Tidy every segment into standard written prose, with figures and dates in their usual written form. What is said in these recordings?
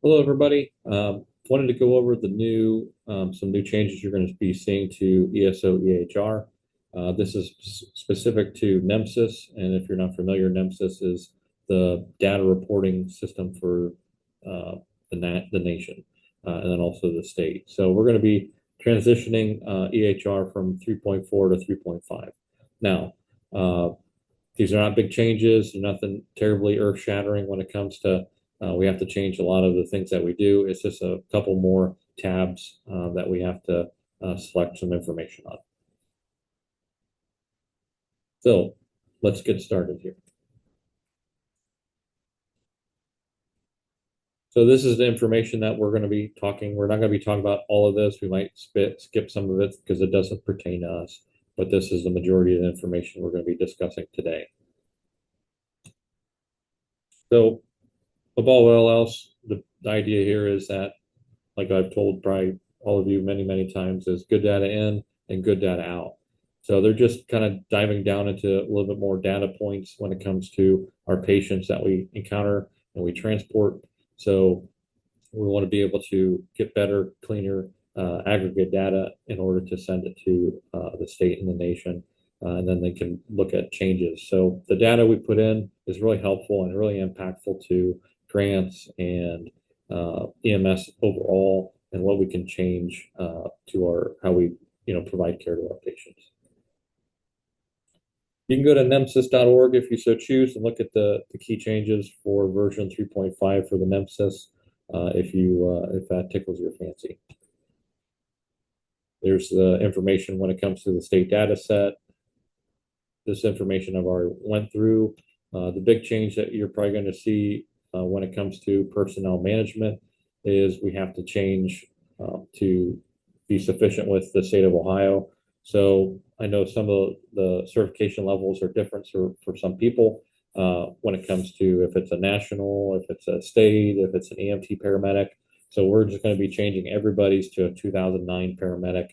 Hello, everybody. Wanted to go over the new some new changes you're going to be seeing to ESO EHR. This is specific to NEMSIS, and if you're not familiar, NEMSIS is the data reporting system for the nation, and then also the state. So we're going to be transitioning EHR from 3.4 to 3.5. Now, uh, these are not big changes, nothing terribly earth-shattering when it comes to we have to change a lot of the things that we do. It's just a couple more tabs that we have to select some information on. So let's get started here. So this is the information that we're going to be talking. We're not going to be talking about all of this. We might skip some of it because it doesn't pertain to us, but this is the majority of the information we're going to be discussing today. So above all else, the idea here is that, like I've told probably all of you many, many times, is good data in and good data out. So they're just kind of diving down into a little bit more data points when it comes to our patients that we encounter and we transport. So we want to be able to get better, cleaner aggregate data in order to send it to the state and the nation. And then they can look at changes. So the data we put in is really helpful and really impactful to grants and EMS overall, and what we can change to our how we provide care to our patients. You can go to nemsis.org if you so choose and look at the key changes for version 3.5 for the NEMSIS if that tickles your fancy. There's the information when it comes to the state data set. This information I've already went through. The big change that you're probably going to see when it comes to personnel management is we have to change to be sufficient with the state of Ohio. So I know some of the certification levels are different for some people when it comes to if it's a national, if it's a state, if it's an EMT paramedic. So we're just going to be changing everybody's to a 2009 paramedic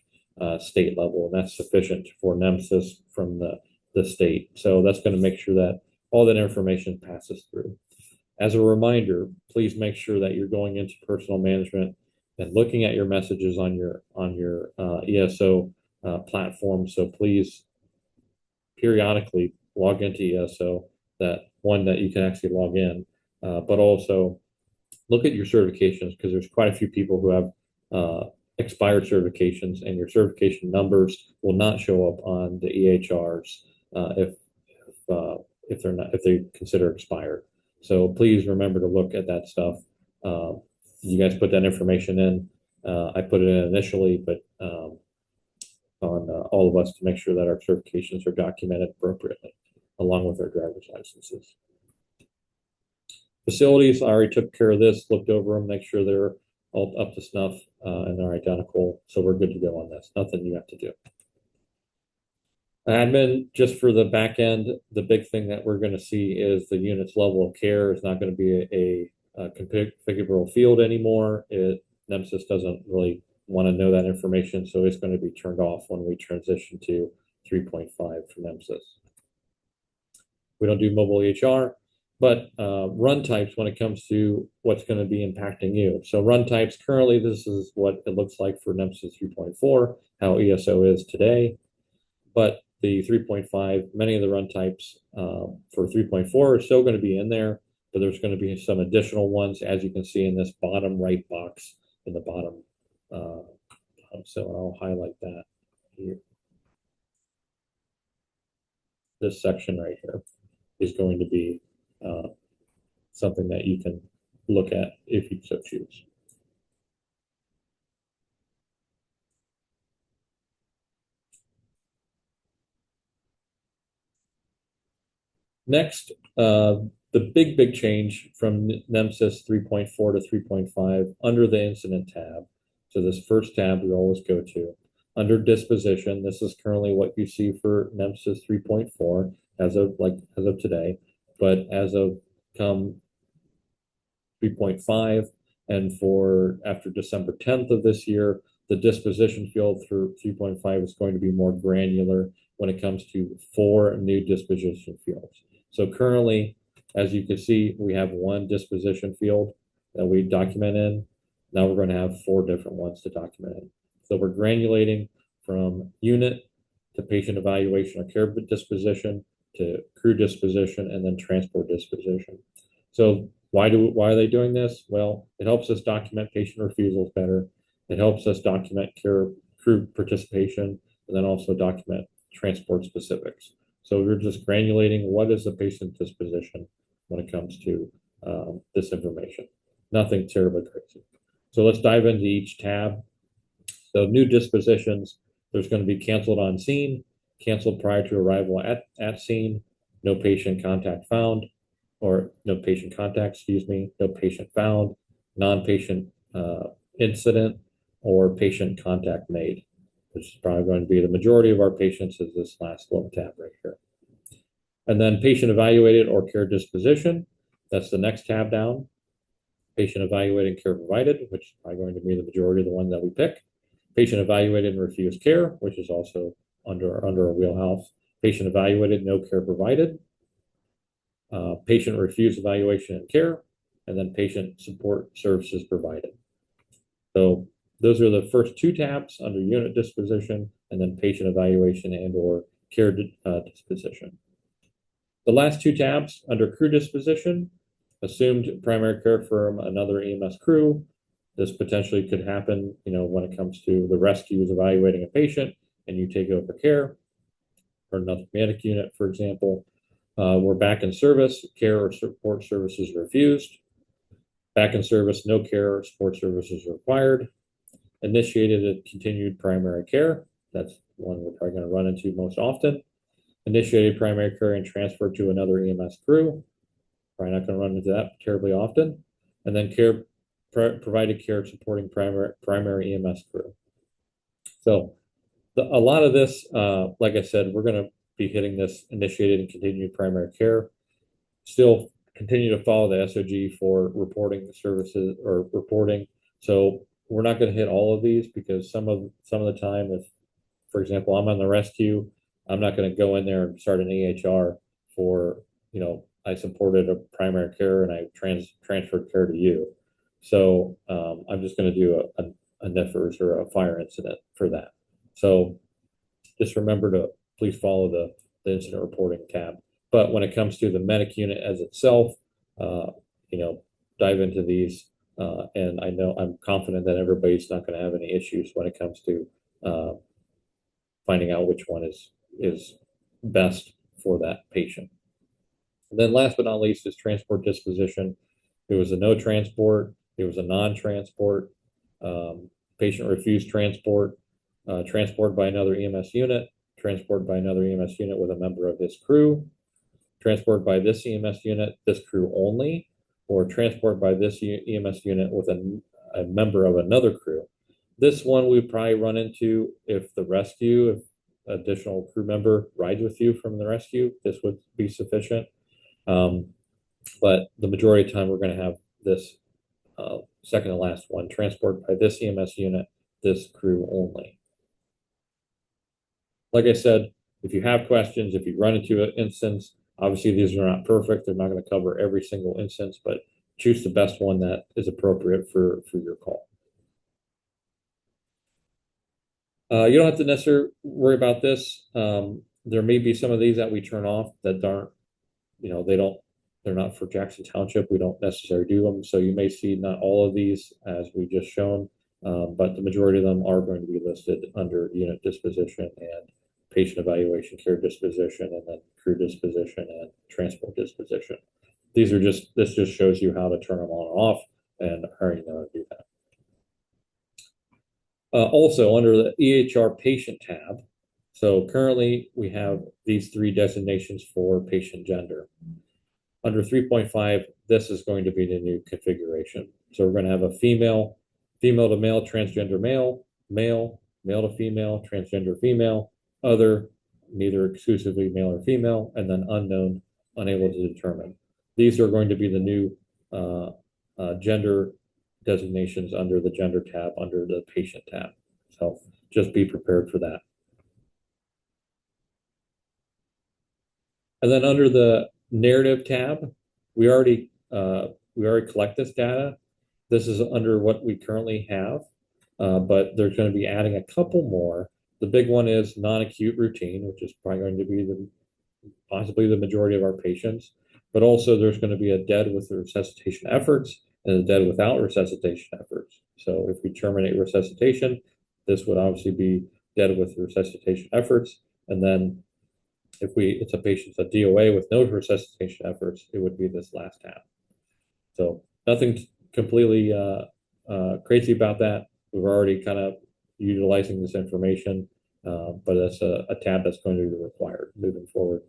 state level, and that's sufficient for NEMSIS from the state. So that's going to make sure that all that information passes through. As a reminder, please make sure that you're going into personal management and looking at your messages on your ESO platform. So please periodically log into ESO, that you can actually log in, but also look at your certifications, because there's quite a few people who have expired certifications, and your certification numbers will not show up on the EHRs if they consider expired. So please remember to look at that stuff. You guys put that information in. I put it in initially, but on all of us to make sure that our certifications are documented appropriately, along with our driver's licenses. Facilities, I already took care of this, looked over them, make sure they're all up to snuff and they're identical. So we're good to go on this. Nothing you have to do. Admin, just for the back end, the big thing that we're going to see is the unit's level of care is not going to be a configurable field anymore. NEMSIS doesn't really want to know that information, so it's going to be turned off when we transition to 3.5 for NEMSIS. We don't do mobile EHR, but run types when it comes to what's going to be impacting you. So run types, currently this is what it looks like for NEMSIS 3.4, how ESO is today. But the 3.5, many of the run types for 3.4 are still going to be in there, but there's going to be some additional ones, as you can see in this bottom right box in the bottom. So I'll highlight that here. This section right here is going to be something that you can look at if you so choose. Next, the big change from NEMSIS 3.4 to 3.5 under the incident tab. So this first tab we always go to. Under disposition, this is currently what you see for NEMSIS 3.4 as of today, but as of come 3.5 and for after December 10th of this year, the disposition field through 3.5 is going to be more granular when it comes to 4 new disposition fields. So currently, as you can see, we have one disposition field. that we document in. Now we're going to have 4 different ones to document in. So we're granulating from unit to patient evaluation or care disposition to crew disposition and then transport disposition. So why are they doing this? Well, it helps us document patient refusals better. It helps us document care crew participation and then also document transport specifics. So we're just granulating what is the patient disposition when it comes to this information. Nothing terribly crazy. So let's dive into each tab. So new dispositions, there's going to be canceled on scene, canceled prior to arrival at scene, no patient contact found, or no patient contact, excuse me, no patient found, non-patient incident, or patient contact made, which is probably going to be the majority of our patients is this last little tab right here. And then patient evaluated or care disposition, that's the next tab down. Patient evaluated and care provided, which is probably going to be the majority of the one that we pick. Patient evaluated and refused care, which is also under our wheelhouse. Patient evaluated, no care provided. Patient refused evaluation and care, and then patient support services provided. So those are the first 2 tabs under unit disposition, and then patient evaluation and or care disposition. The last 2 tabs under crew disposition, assumed primary care from another EMS crew. This potentially could happen, when it comes to the rescue is evaluating a patient and you take over care, or another medic unit, for example. We're back in service, care or support services refused. Back in service, no care or support services required. Initiated and continued primary care. That's one we're probably going to run into most often. Initiated primary care and transferred to another EMS crew. Probably not going to run into that terribly often. And then provided care supporting primary EMS crew. So a lot of this, like I said, we're going to be hitting this initiated and continued primary care. Still continue to follow the SOG for reporting services or reporting. So we're not going to hit all of these because some of the time, if, for example, I'm on the rescue, I'm not going to go in there and start an EHR for, I supported a primary care and I transferred care to you. So I'm just going to do a NIFRS or a fire incident for that. So just remember to please follow the incident reporting tab. But when it comes to the medic unit as itself, dive into these. And I'm confident that everybody's not going to have any issues when it comes to finding out which one is best for that patient. And then last but not least is transport disposition. There was a no transport, there was a non-transport, patient refused transport, transport by another EMS unit, transport by another EMS unit with a member of his crew, transport by this EMS unit, this crew only, or transport by this EMS unit with a member of another crew. This one we probably run into if additional crew member rides with you from the rescue, this would be sufficient. But the majority of the time we're going to have this second to last one, transport by this EMS unit, this crew only. Like I said, if you have questions, if you run into an instance, obviously these are not perfect. They're not going to cover every single instance, but choose the best one that is appropriate for your call. You don't have to necessarily worry about this. There may be some of these that we turn off that aren't, they're not for Jackson Township. We don't necessarily do them. So you may see not all of these as we just shown, but the majority of them are going to be listed under unit disposition and patient evaluation, care disposition, and then crew disposition and transport disposition. This just shows you how to turn them on and off and how you know how to do that. Also under the EHR patient tab, so currently we have these 3 designations for patient gender. Under 3.5, this is going to be the new configuration. So we're going to have a female to male, transgender male, male to female, transgender female, other, neither exclusively male or female, and then unknown, unable to determine. These are going to be the new gender designations under the gender tab, under the patient tab. So just be prepared for that. And then under the narrative tab, we already collect this data. This is under what we currently have, but they're going to be adding a couple more. The big one is non-acute routine, which is probably going to be possibly the majority of our patients, but also there's going to be a dead with resuscitation efforts and a dead without resuscitation efforts. So if we terminate resuscitation, this would obviously be dead with resuscitation efforts. And then if it's a patient's a DOA with no resuscitation efforts, it would be this last tab. So nothing completely crazy about that. We're already kind of utilizing this information, but that's a tab that's going to be required moving forward.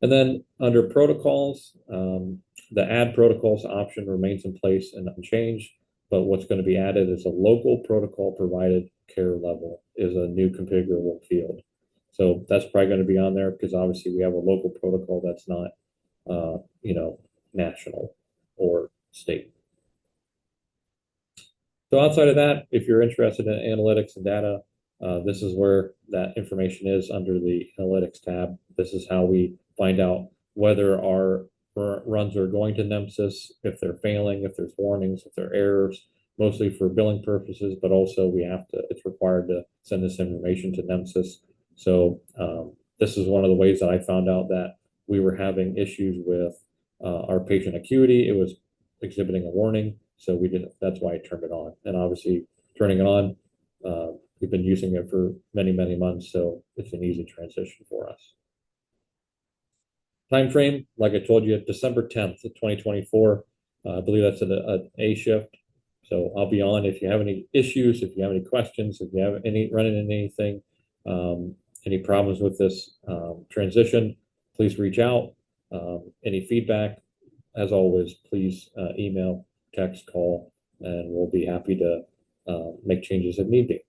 And then under protocols, the add protocols option remains in place and unchanged, but what's going to be added is a local protocol provided care level is a new configurable field. So that's probably going to be on there because obviously we have a local protocol that's not, national or state. So outside of that, if you're interested in analytics and data, this is where that information is under the analytics tab. This is how we find out whether our runs are going to NEMSIS, if they're failing, if there's warnings, if there are errors, mostly for billing purposes, but also it's required to send this information to NEMSIS. So this is one of the ways that I found out that we were having issues with our patient acuity. It was exhibiting a warning. So that's why I turned it on. And obviously turning it on, we've been using it for many, many months. So it's an easy transition for us. Time frame, like I told you, December 10th of 2024. I believe that's an A shift. So I'll be on if you have any issues, if you have any questions, if you have running into anything, any problems with this transition, please reach out. Any feedback, as always, please email, text, call, and we'll be happy to make changes if need be.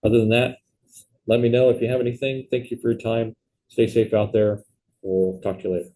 Other than that, let me know if you have anything. Thank you for your time. Stay safe out there. We'll talk to you later.